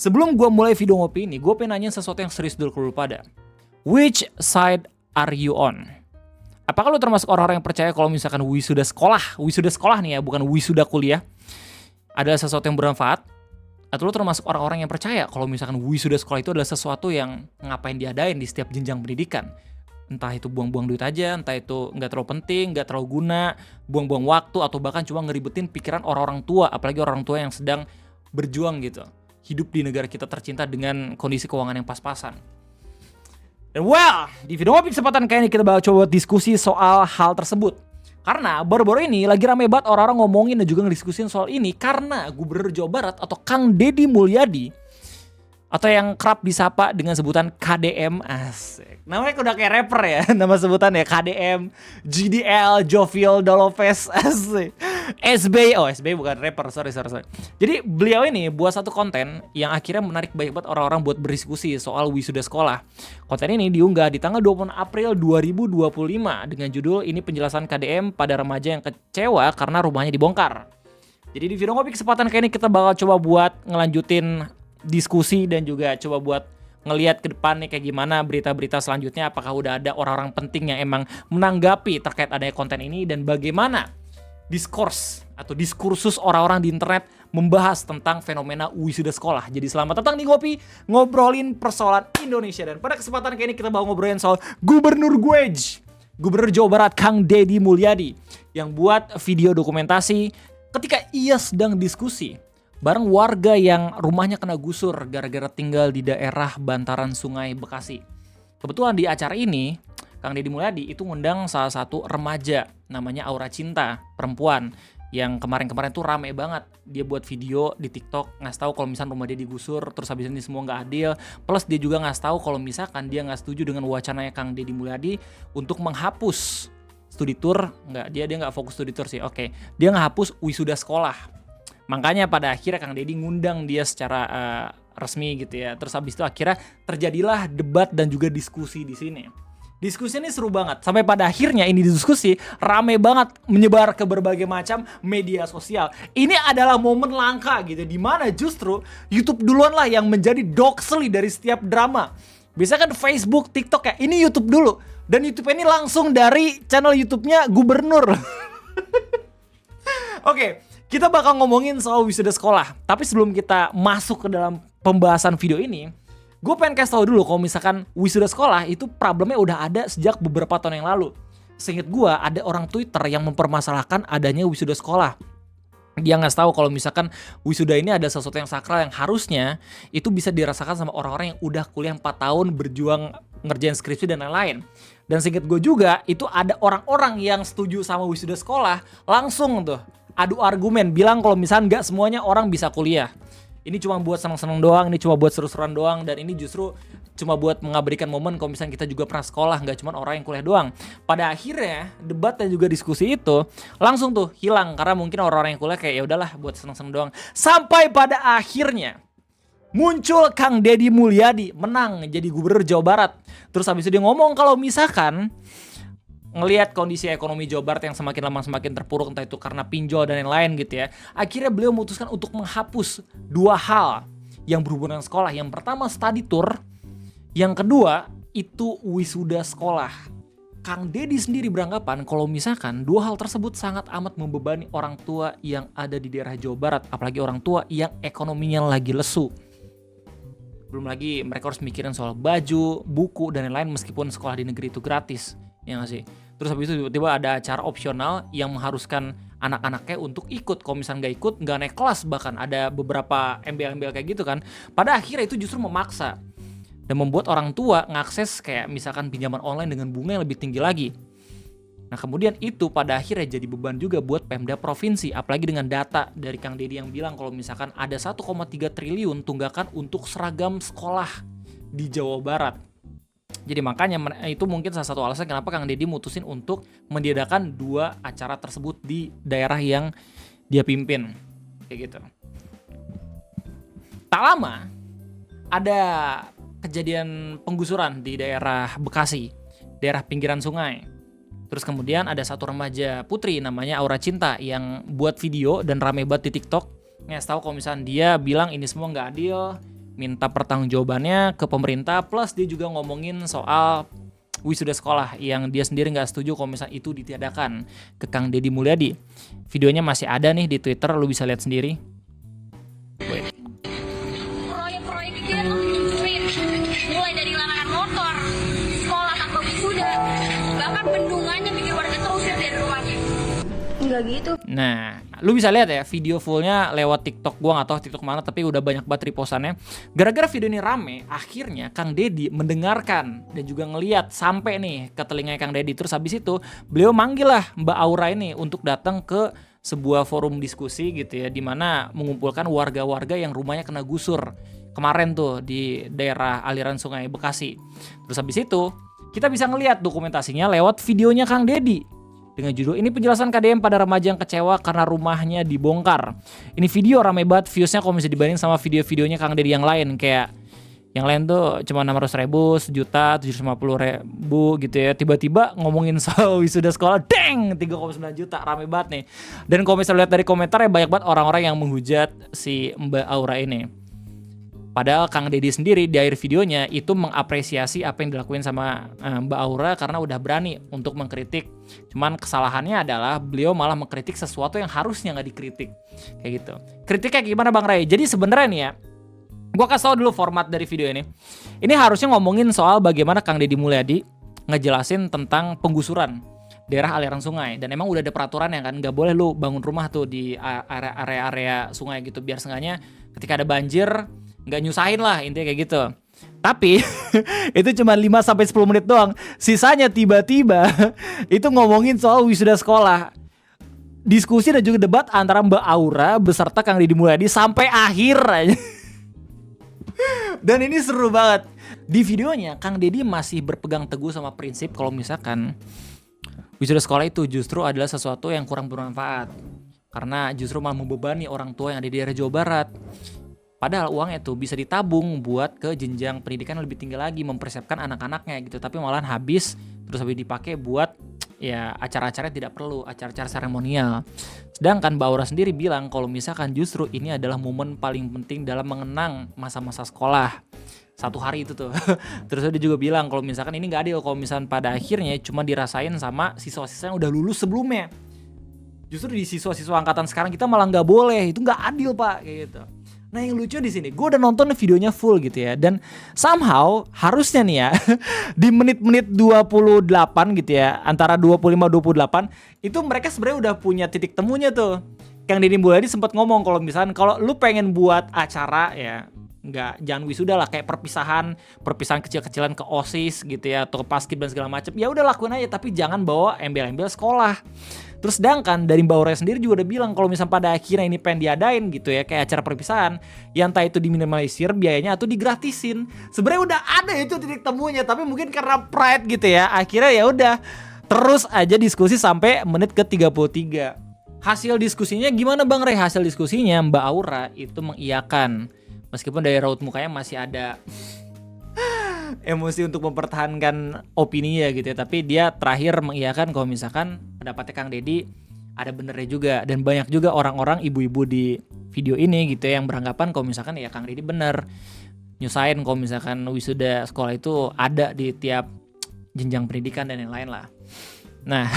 Sebelum gue mulai video ngopi ini, gue pengen nanya sesuatu yang serius dulu ke lu pada. Which side are you on? Apakah lu termasuk orang-orang yang percaya kalau misalkan wisuda sekolah nih ya, bukan wisuda kuliah, adalah sesuatu yang bermanfaat? Atau lu termasuk orang-orang yang percaya kalau misalkan wisuda sekolah itu adalah sesuatu yang ngapain diadain di setiap jenjang pendidikan? Entah itu buang-buang duit aja, entah itu nggak terlalu penting, nggak terlalu guna, buang-buang waktu, atau bahkan cuma ngeribetin pikiran orang-orang tua, apalagi orang tua yang sedang berjuang gitu, hidup di negara kita tercinta dengan kondisi keuangan yang pas-pasan. Dan di video ngopi kesempatan kali ini kita bakal coba diskusi soal hal tersebut. Karena baru-baru ini lagi rame banget orang-orang ngomongin dan juga ngediskusin soal ini karena Gubernur Jawa Barat atau Kang Deddy Mulyadi, atau yang kerap disapa dengan sebutan KDM, asik. Namanya udah kayak rapper ya, nama sebutan ya, KDM, GDL, Jovial Dolopes, asik. SBY bukan rapper, sorry. Jadi beliau ini buat satu konten yang akhirnya menarik banyak banget orang-orang buat berdiskusi soal wisuda sekolah. Konten ini diunggah di tanggal 20 April 2025 dengan judul ini penjelasan KDM pada remaja yang kecewa karena rumahnya dibongkar. Jadi di video ngopi kesempatan kayak ini kita bakal coba buat ngelanjutin diskusi dan juga coba buat ngelihat ke depan nih kayak gimana berita-berita selanjutnya, apakah udah ada orang-orang penting yang emang menanggapi terkait adanya konten ini dan bagaimana diskursus orang-orang di internet membahas tentang fenomena wisuda sekolah. Jadi selamat datang di Ngopi, ngobrolin persoalan Indonesia. Dan pada kesempatan kali ini kita bakal ngobrolin soal Gubernur Jawa Barat Kang Deddy Mulyadi yang buat video dokumentasi ketika ia sedang diskusi bareng warga yang rumahnya kena gusur gara-gara tinggal di daerah bantaran Sungai Bekasi. Kebetulan di acara ini, Kang Deddy Mulyadi itu ngundang salah satu remaja namanya Aura Cinta, perempuan yang kemarin-kemarin tuh rame banget. Dia buat video di TikTok ngasih tahu kalau misalkan rumah dia digusur, terus habis ini semua nggak adil. Plus dia juga ngasih tahu kalau misalkan dia nggak setuju dengan wacananya Kang Deddy Mulyadi untuk menghapus studi tour. Dia nggak fokus studi tour sih. Oke, dia ngehapus wisuda sekolah. Makanya pada akhirnya Kang Deddy ngundang dia secara resmi gitu ya. Terus habis itu akhirnya terjadilah debat dan juga diskusi di sini. Diskusi ini seru banget. Sampai pada akhirnya ini diskusi rame banget menyebar ke berbagai macam media sosial. Ini adalah momen langka gitu, di mana justru YouTube duluan lah yang menjadi doxely dari setiap drama. Biasanya kan Facebook, TikTok ya. Ini YouTube dulu. Dan YouTube ini langsung dari channel YouTube-nya Gubernur. Oke. Kita bakal ngomongin soal wisuda sekolah. Tapi sebelum kita masuk ke dalam pembahasan video ini, gue pengen kasih tau dulu kalau misalkan wisuda sekolah itu problemnya udah ada sejak beberapa tahun yang lalu. Seinget gue ada orang Twitter yang mempermasalahkan adanya wisuda sekolah. Dia ngasih tahu kalau misalkan wisuda ini ada sesuatu yang sakral yang harusnya itu bisa dirasakan sama orang-orang yang udah kuliah 4 tahun berjuang ngerjain skripsi dan lain-lain. Dan seinget gue juga itu ada orang-orang yang setuju sama wisuda sekolah langsung tuh adu argumen, bilang kalau misalnya nggak semuanya orang bisa kuliah. Ini cuma buat seneng-seneng doang, ini cuma buat seru-seruan doang, dan ini justru cuma buat mengabadikan momen kalau misalnya kita juga pernah sekolah, nggak cuma orang yang kuliah doang. Pada akhirnya debat dan juga diskusi itu langsung tuh hilang karena mungkin orang-orang yang kuliah kayak ya udahlah buat seneng-seneng doang. Sampai pada akhirnya muncul Kang Deddy Mulyadi menang jadi Gubernur Jawa Barat. Terus habis itu dia ngomong kalau misalkan ngelihat kondisi ekonomi Jawa Barat yang semakin lama semakin terpuruk, entah itu karena pinjol dan lain-lain gitu ya. Akhirnya beliau memutuskan untuk menghapus 2 hal yang berhubungan dengan sekolah. Yang pertama study tour, yang kedua itu wisuda sekolah. Kang Deddy sendiri beranggapan kalau misalkan 2 hal tersebut sangat amat membebani orang tua yang ada di daerah Jawa Barat, apalagi orang tua yang ekonominya lagi lesu. Belum lagi mereka harus mikirin soal baju, buku, dan lain-lain meskipun sekolah di negeri itu gratis. Ya gak sih? Terus habis itu tiba-tiba ada acara opsional yang mengharuskan anak-anaknya untuk ikut. Kalau misalnya nggak ikut, nggak naik kelas, bahkan ada beberapa embel-embel kayak gitu kan. Pada akhirnya itu justru memaksa dan membuat orang tua ngakses kayak misalkan pinjaman online dengan bunga yang lebih tinggi lagi. Nah kemudian itu pada akhirnya jadi beban juga buat Pemda Provinsi. Apalagi dengan data dari Kang Deddy yang bilang kalau misalkan ada 1,3 triliun tunggakan untuk seragam sekolah di Jawa Barat. Jadi makanya itu mungkin salah satu alasan kenapa Kang Deddy mutusin untuk meniadakan 2 acara tersebut di daerah yang dia pimpin. Kayak gitu. Tak lama ada kejadian penggusuran di daerah Bekasi, daerah pinggiran sungai. Terus kemudian ada satu remaja putri namanya Aura Cinta yang buat video dan rame banget di TikTok. Ngasih tahu kalau misalnya dia bilang ini semua nggak adil, minta pertanggungjawabannya ke pemerintah, plus dia juga ngomongin soal wisuda sekolah yang dia sendiri nggak setuju kalau misalnya itu ditiadakan ke Kang Deddy Mulyadi. Videonya masih ada nih di Twitter, lu bisa lihat sendiri. Proyek-proyek itu emang mulai dari larangan motor, sekolah tanpa wisuda, bahkan bendungannya bikin warga terusir dari rumahnya. Enggak gitu. Nah, lu bisa lihat ya video fullnya lewat TikTok, gua nggak tahu TikTok mana, tapi udah banyak banget repostannya. Gara-gara video ini rame, akhirnya Kang Deddy mendengarkan dan juga ngeliat sampai nih ke telinga Kang Deddy. Terus habis itu beliau manggil lah Mbak Aura ini untuk datang ke sebuah forum diskusi gitu ya, dimana mengumpulkan warga-warga yang rumahnya kena gusur kemarin tuh di daerah aliran Sungai Bekasi. Terus habis itu kita bisa ngeliat dokumentasinya lewat videonya Kang Deddy dengan judul ini penjelasan KDM pada remaja yang kecewa karena rumahnya dibongkar. Ini video rame banget viewsnya kalau misalnya dibanding sama video-videonya Kang Deddy yang lain, kayak yang lain tuh cuma 600.000, 1.750.000 gitu ya. Tiba-tiba ngomongin soal wisuda sekolah, deng, 3,9 juta, rame banget nih. Dan kalau misalnya lihat dari komentar ya banyak banget orang-orang yang menghujat si Mbak Aura ini. Padahal Kang Deddy sendiri di akhir videonya itu mengapresiasi apa yang dilakuin sama Mbak Aura karena udah berani untuk mengkritik. Cuman kesalahannya adalah beliau malah mengkritik sesuatu yang harusnya nggak dikritik. Kayak gitu. Kritiknya gimana Bang Ray? Jadi sebenarnya nih ya, gua kasih tau dulu format dari video ini. Ini harusnya ngomongin soal bagaimana Kang Deddy Mulyadi ngejelasin tentang penggusuran daerah aliran sungai. Dan emang udah ada peraturannya kan, nggak boleh lu bangun rumah tuh di area-area sungai gitu. Biar seenggaknya ketika ada banjir nggak nyusahin lah, intinya kayak gitu. Tapi itu cuma 5-10 menit doang. Sisanya tiba-tiba itu ngomongin soal wisuda sekolah. Diskusi dan juga debat antara Mbak Aura beserta Kang Deddy Mulyadi sampai akhir aja. Dan ini seru banget. Di videonya Kang Deddy masih berpegang teguh sama prinsip kalau misalkan wisuda sekolah itu justru adalah sesuatu yang kurang bermanfaat, karena justru malah membebani orang tua yang ada di daerah Jawa Barat. Padahal uangnya tuh bisa ditabung buat ke jenjang pendidikan yang lebih tinggi lagi, mempersiapkan anak-anaknya gitu. Tapi malahan habis, terus habis dipakai buat ya acara-acara yang tidak perlu, acara-acara seremonial. Sedangkan Mbak Aura sendiri bilang kalau misalkan justru ini adalah momen paling penting dalam mengenang masa-masa sekolah. Satu hari itu tuh. Terus dia juga bilang kalau misalkan ini gak adil kalau misalkan pada akhirnya cuma dirasain sama siswa-siswa yang udah lulus sebelumnya. Justru di siswa-siswa angkatan sekarang kita malah gak boleh, itu gak adil Pak, kayak gitu. Nah yang lucu di sini, gue udah nonton videonya full gitu ya, dan somehow harusnya nih ya di menit-menit 28 gitu ya, antara 25-28 itu mereka sebenarnya udah punya titik temunya tuh. Kang Deddy Mulyadi sempat ngomong kalau misalkan kalau lu pengen buat acara ya jangan wisuda lah, kayak perpisahan kecil-kecilan ke OSIS gitu ya, atau ke Paskib dan segala macam, ya udah lakuin aja, tapi jangan bawa embel-embel sekolah. Terus sedangkan dari Mbak Aura sendiri juga udah bilang kalau misalnya pada akhirnya ini pengen diadain gitu ya, kayak acara perpisahan, yang entah itu diminimalisir biayanya atau digratisin. Sebenarnya udah ada itu titik temunya, tapi mungkin karena pride gitu ya, akhirnya ya udah terus aja diskusi sampai menit ke 33. Hasil diskusinya gimana Bang Ray? Hasil diskusinya Mbak Aura itu mengiyakan, meskipun dari raut mukanya masih ada emosi untuk mempertahankan opininya gitu ya, tapi dia terakhir mengiyakan kalau misalkan pendapatnya Kang Deddy ada benernya juga. Dan banyak juga orang-orang ibu-ibu di video ini gitu ya yang beranggapan kalau misalkan ya Kang Deddy bener nyusahin kalau misalkan wisuda sekolah itu ada di tiap jenjang pendidikan dan yang lain lah. Nah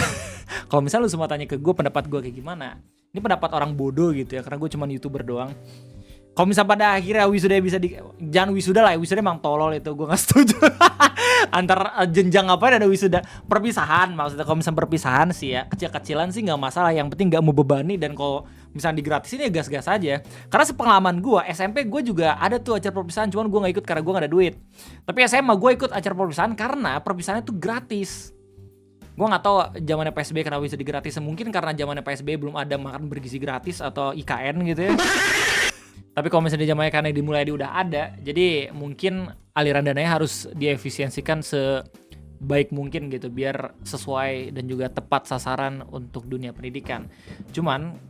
kalau misalnya lu semua tanya ke gue pendapat gue kayak gimana, ini pendapat orang bodoh gitu ya, karena gue cuma YouTuber doang. Kalau misalnya pada akhirnya wisuda bisa jangan wisuda lah, wisuda emang tolol itu, gue gak setuju. Antar jenjang apa ada wisuda, perpisahan maksudnya. Kalau misalnya perpisahan sih ya kecil-kecilan sih gak masalah, yang penting gak membebani. Dan kalau misalnya digratisin ya gas-gas aja. Karena sepengalaman gue, SMP gue juga ada tuh acara perpisahan, cuman gue gak ikut karena gue gak ada duit. Tapi SMA gue ikut acara perpisahan karena perpisahannya tuh gratis. Gue gak tahu zamannya PSBY kenapa bisa digratis. Mungkin karena zamannya PSBY belum ada makan bergizi gratis atau IKN gitu ya. Tapi kalau misalnya zamannya karena dimulai udah ada, jadi mungkin aliran dananya harus diefisiensikan sebaik mungkin gitu, biar sesuai dan juga tepat sasaran untuk dunia pendidikan. Cuman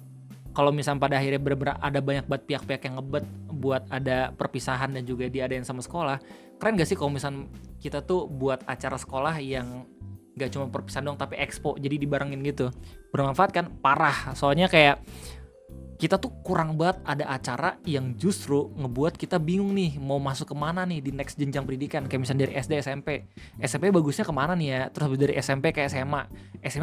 kalau misalnya pada akhirnya bener-bener ada banyak banget pihak-pihak yang ngebet buat ada perpisahan dan juga diadain sama sekolah, keren gak sih kalau misalnya kita tuh buat acara sekolah yang gak cuma perpisahan dong tapi expo, jadi dibarengin gitu. Bermanfaat kan? Parah. Soalnya kayak kita tuh kurang banget ada acara yang justru ngebuat kita bingung nih mau masuk kemana nih di next jenjang pendidikan. Kayak misalnya dari SD, SMP bagusnya kemana nih ya, terus dari SMP ke SMA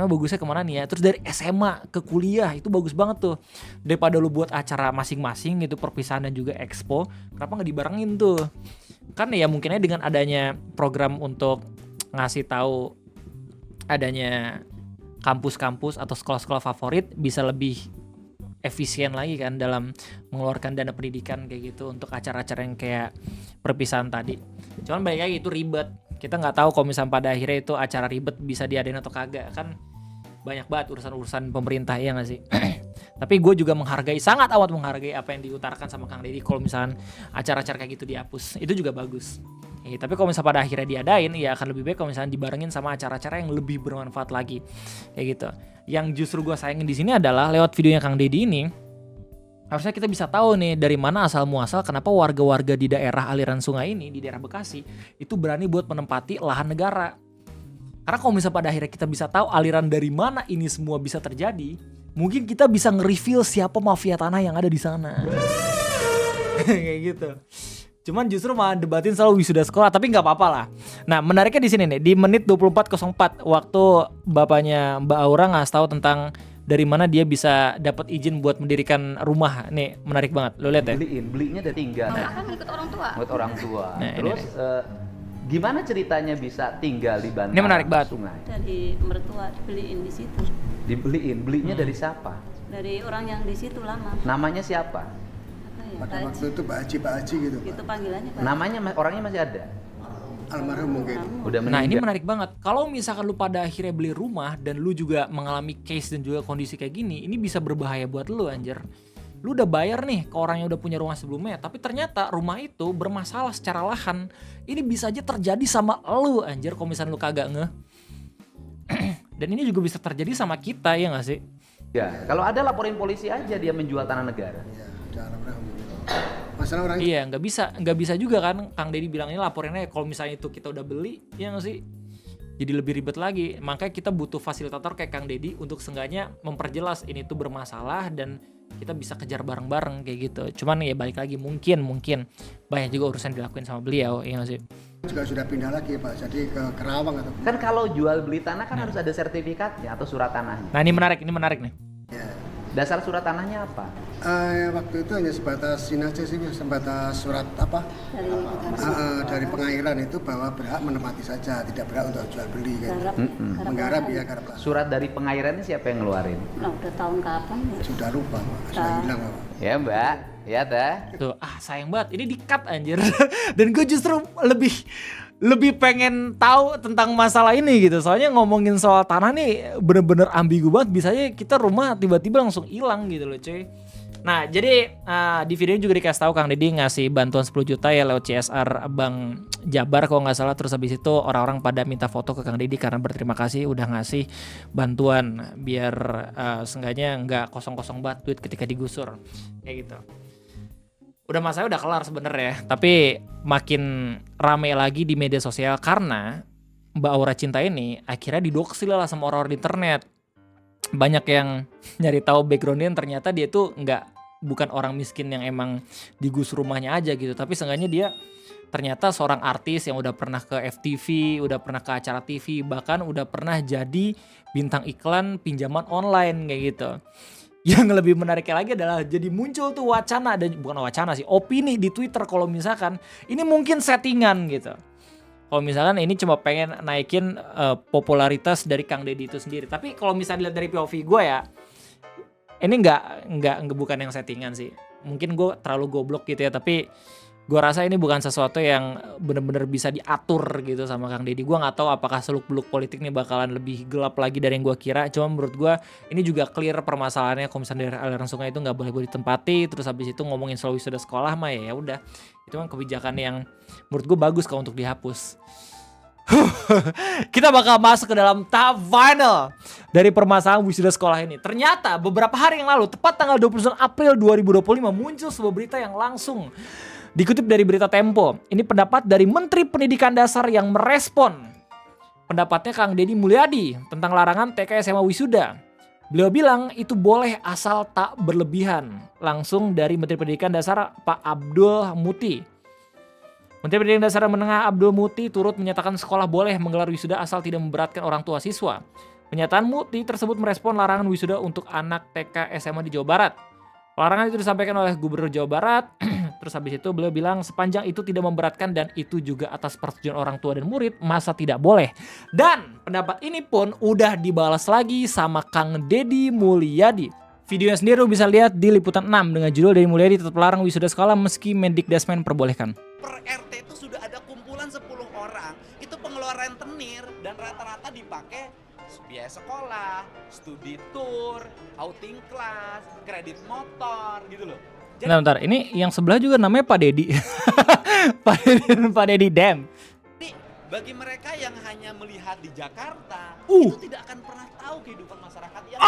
bagusnya kemana nih ya, terus dari SMA ke kuliah itu bagus banget tuh. Daripada lu buat acara masing-masing gitu, perpisahan dan juga expo, kenapa nggak dibarengin tuh? Kan ya mungkinnya dengan adanya program untuk ngasih tahu adanya kampus-kampus atau sekolah-sekolah favorit bisa lebih efisien lagi kan dalam mengeluarkan dana pendidikan kayak gitu untuk acara-acara yang kayak perpisahan tadi. Cuman balik lagi itu ribet. Kita nggak tahu kalau misalnya pada akhirnya itu acara ribet bisa diadain atau kagak, kan banyak banget urusan-urusan pemerintah ya nggak sih. Tapi gue juga sangat amat menghargai apa yang diutarakan sama Kang Deddy kalau misalnya acara-acara kayak gitu dihapus, itu juga bagus. Tapi kalau misalnya pada akhirnya diadain, ya akan lebih baik kalau misalnya dibarengin sama acara-acara yang lebih bermanfaat lagi, kayak gitu. Yang justru gue sayangin di sini adalah lewat videonya Kang Deddy ini, harusnya kita bisa tahu nih dari mana asal muasal kenapa warga-warga di daerah aliran sungai ini, di daerah Bekasi, itu berani buat menempati lahan negara. Karena kalau misalnya pada akhirnya kita bisa tahu aliran dari mana ini semua bisa terjadi, mungkin kita bisa nge-reveal siapa mafia tanah yang ada di sana. Kayak gitu. Cuman justru malah debatin selalu wisuda sekolah, tapi nggak apa-apa lah. Nah, menariknya di sini nih, di menit 24.04 waktu bapaknya Mbak Aura ngasih tahu tentang dari mana dia bisa dapat izin buat mendirikan rumah. Nih, menarik banget. Lo lihat ya. Belinya dari tinggal. Kan ikut orang tua. Buat orang tua. Nah, terus gimana ceritanya bisa tinggal di bantaran Ini menarik banget. sungai? Dari mertua dibeliin di situ. Belinya dari siapa? Dari orang yang di situ lama. Namanya siapa? Apa ya? Pada Pak waktu itu Pak Haji gitu. Itu panggilannya Pak. Namanya orangnya masih ada? Almarhum mungkin. Udah meninggal. Nah, ini menarik banget. Kalau misalkan lu pada akhirnya beli rumah dan lu juga mengalami case dan juga kondisi kayak gini, ini bisa berbahaya buat lu anjir. Lu udah bayar nih ke orang yang udah punya rumah sebelumnya, tapi ternyata rumah itu bermasalah secara lahan. Ini bisa aja terjadi sama lu anjir kalau misalnya lu kagak ngeh. Dan ini juga bisa terjadi sama kita, ya nggak sih? Ya, kalau ada laporin polisi aja dia menjual tanah negara. Ya, udah almarhum. Masalah orang Iya, nggak bisa juga kan Kang Deddy bilang ini laporinnya kalau misalnya itu kita udah beli, ya nggak sih? Jadi lebih ribet lagi. Makanya kita butuh fasilitator kayak Kang Deddy untuk seenggaknya memperjelas ini tuh bermasalah dan kita bisa kejar bareng-bareng kayak gitu. Cuman ya balik lagi mungkin banyak juga urusan dilakuin sama beliau, ya nggak sih? juga sudah pindah lagi Pak, jadi ke Kerawang atau Kan kalau jual beli tanah kan harus ada sertifikatnya atau surat tanahnya. Nah, ini menarik nih. ya. Dasar surat tanahnya apa? Waktu itu hanya sebatas ini aja sih, sebatas surat apa? Dari pengairan itu bahwa berhak menempati saja, tidak berhak untuk jual beli kan. Menggarap ya, garap lah. Surat dari pengairan ini siapa yang ngeluarin? Nah, udah tahun kapan ya? Sudah lupa Pak, sudah hilang Pak. Ya Mbak, ya dah. Tuh, sayang banget. Ini di-cut anjir. Dan gue justru lebih pengen tahu tentang masalah ini gitu. Soalnya ngomongin soal tanah nih bener-bener ambigu banget. Bisa aja kita rumah tiba-tiba langsung hilang gitu loh cuy. Nah, jadi di video ini juga dikasih tahu Kang Deddy ngasih bantuan 10 juta ya lewat CSR Bank Jabar kalau nggak salah. Terus habis itu orang-orang pada minta foto ke Kang Deddy karena berterima kasih udah ngasih bantuan biar seenggaknya nggak kosong-kosong banget duit ketika digusur kayak gitu. Udah masalahnya udah kelar sebenarnya, tapi makin rame lagi di media sosial karena Mbak Aura Cinta ini akhirnya didoxil lah sama orang-orang di internet. Banyak yang nyari tahu backgroundnya, ternyata dia tuh bukan orang miskin yang emang digusur rumahnya aja gitu, tapi seenggaknya dia ternyata seorang artis yang udah pernah ke FTV, udah pernah ke acara TV, bahkan udah pernah jadi bintang iklan pinjaman online kayak gitu. Yang lebih menariknya lagi adalah jadi muncul tuh wacana, dan bukan wacana sih, opini di Twitter kalau misalkan ini mungkin settingan gitu. Kalau misalkan ini cuma pengen naikin popularitas dari Kang Deddy itu sendiri. Tapi kalau misalnya dilihat dari POV gue ya, ini nggak bukan yang settingan sih. Mungkin gue terlalu goblok gitu ya, tapi gue rasa ini bukan sesuatu yang benar-benar bisa diatur gitu sama Kang Deddy. Gue nggak tahu apakah seluk-beluk politik nih bakalan lebih gelap lagi dari yang gue kira. Cuma menurut gue ini juga clear permasalahannya. Kalau misalnya dari aliran sungai itu nggak boleh ditempati, terus habis itu ngomongin soal wisuda sekolah mah ya udah. Itu kan kebijakan yang menurut gue bagus kalau untuk dihapus. Kita bakal masuk ke dalam tahap final dari permasalahan wisuda sekolah ini. Ternyata beberapa hari yang lalu, tepat tanggal 29 April 2025, muncul sebuah berita yang langsung dikutip dari berita Tempo. Ini pendapat dari Menteri Pendidikan Dasar yang merespon pendapatnya Kang Deddy Mulyadi tentang larangan TK SMA wisuda. Beliau bilang itu boleh asal tak berlebihan. Langsung dari Menteri Pendidikan Dasar Pak Abdul Muti. Menteri Pendidikan Dasar Menengah Abdul Muti turut menyatakan sekolah boleh menggelar wisuda asal tidak memberatkan orang tua siswa. Pernyataan Muti tersebut merespon larangan wisuda untuk anak TK SMA di Jawa Barat. Larangan itu disampaikan oleh Gubernur Jawa Barat. Terus habis itu beliau bilang sepanjang itu tidak memberatkan dan itu juga atas persetujuan orang tua dan murid, masa tidak boleh. Dan pendapat ini pun udah dibalas lagi sama Kang Deddy Mulyadi. Videonya sendiri lu bisa lihat di Liputan 6 dengan judul Deddy Mulyadi tetap larang wisuda sekolah meski Mendikdasmen perbolehkan. Per RT itu sudah ada kumpulan 10 orang, itu pengeluaran rentenir dan rata-rata dipakai biaya sekolah, studi tour, outing kelas, kredit motor gitu loh. Nah, bentar, ini yang sebelah juga namanya Pak Deddy. Pak Deddy Dem. Jadi bagi mereka yang hanya melihat di Jakarta, itu tidak akan pernah tahu kehidupan masyarakat yang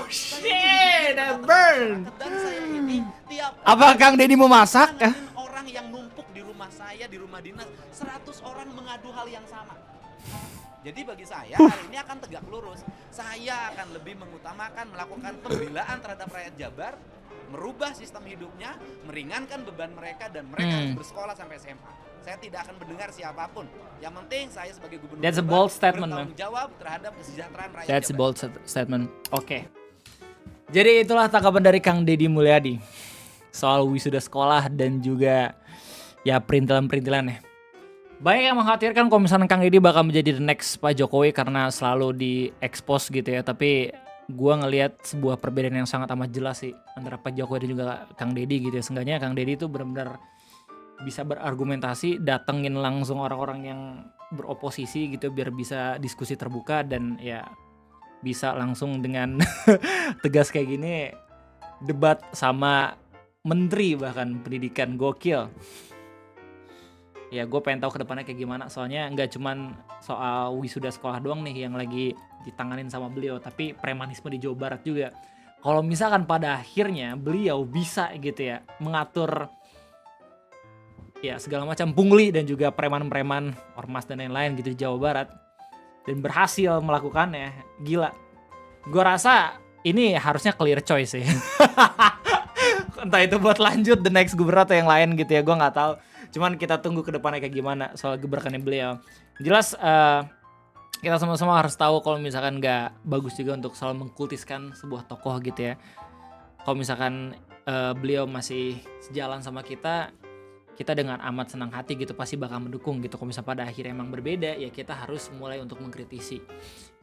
Shit, that burn. dan saya ini tiap Apa Kang Deddy mau masak? nanganin orang yang numpuk di rumah saya, di rumah dinas, 100 orang mengadu hal yang sama. Jadi bagi saya hari ini akan tegak lurus. Saya akan lebih mengutamakan melakukan pembelaan terhadap rakyat Jabar, merubah sistem hidupnya, meringankan beban mereka dan mereka harus bersekolah sampai SMA. Saya tidak akan mendengar siapapun. Yang penting saya sebagai gubernur That's a Jabar bold statement, bertanggung jawab terhadap kesejahteraan rakyat That's a Jabar. bold statement. Oke. Jadi itulah tanggapan dari Kang Deddy Mulyadi soal wisuda sekolah dan juga ya perintilan-perintilannya. Banyak yang mengkhawatirkan kalau misalnya Kang Deddy bakal menjadi the next Pak Jokowi karena selalu di-expose gitu ya. Tapi gua ngelihat sebuah perbedaan yang sangat amat jelas sih antara Pak Jokowi dan juga Kang Deddy gitu ya. Seenggaknya Kang Deddy itu benar-benar bisa berargumentasi, datengin langsung orang-orang yang beroposisi gitu biar bisa diskusi terbuka dan ya bisa langsung dengan tegas kayak gini debat sama menteri bahkan pendidikan, gokil. Ya gue pengen tahu ke depannya kayak gimana, soalnya nggak cuman soal wisuda sekolah doang nih yang lagi ditanganin sama beliau, tapi premanisme di Jawa Barat juga. Kalau misalkan pada akhirnya beliau bisa gitu ya mengatur ya segala macam pungli dan juga preman-preman, ormas dan lain-lain gitu di Jawa Barat dan berhasil melakukannya, gila. Gue rasa ini harusnya clear choice sih. Entah itu buat lanjut the next gubernur atau yang lain gitu ya, gue nggak tahu. Cuman kita tunggu ke depannya kayak gimana soal gebrakannya beliau. Jelas kita sama-sama harus tahu kalau misalkan nggak bagus juga untuk selalu mengkultiskan sebuah tokoh gitu ya. Kalau misalkan beliau masih sejalan sama kita dengan amat senang hati gitu pasti bakal mendukung gitu. Kalau misalnya pada akhirnya emang berbeda ya kita harus mulai untuk mengkritisi.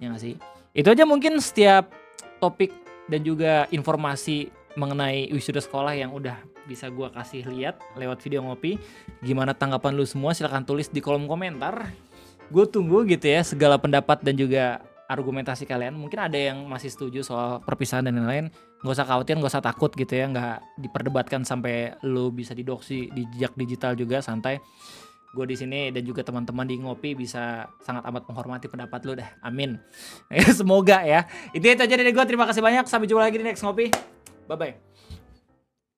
Ya nggak sih? Itu aja mungkin setiap topik dan juga informasi mengenai wisuda sekolah yang udah bisa gue kasih lihat lewat video ngopi. Gimana tanggapan lu semua? Silahkan tulis di kolom komentar. Gue tunggu gitu ya segala pendapat dan juga argumentasi kalian. Mungkin ada yang masih setuju soal perpisahan dan lain-lain. Gak usah khawatir, gak usah takut gitu ya. Gak diperdebatkan sampai lu bisa didoksi di jejak digital juga, santai. Gue di sini dan juga teman-teman di ngopi bisa sangat amat menghormati pendapat lu dah. Amin. Semoga ya. Itu aja dari gue. Terima kasih banyak. Sampai jumpa lagi di next ngopi. Bye-bye.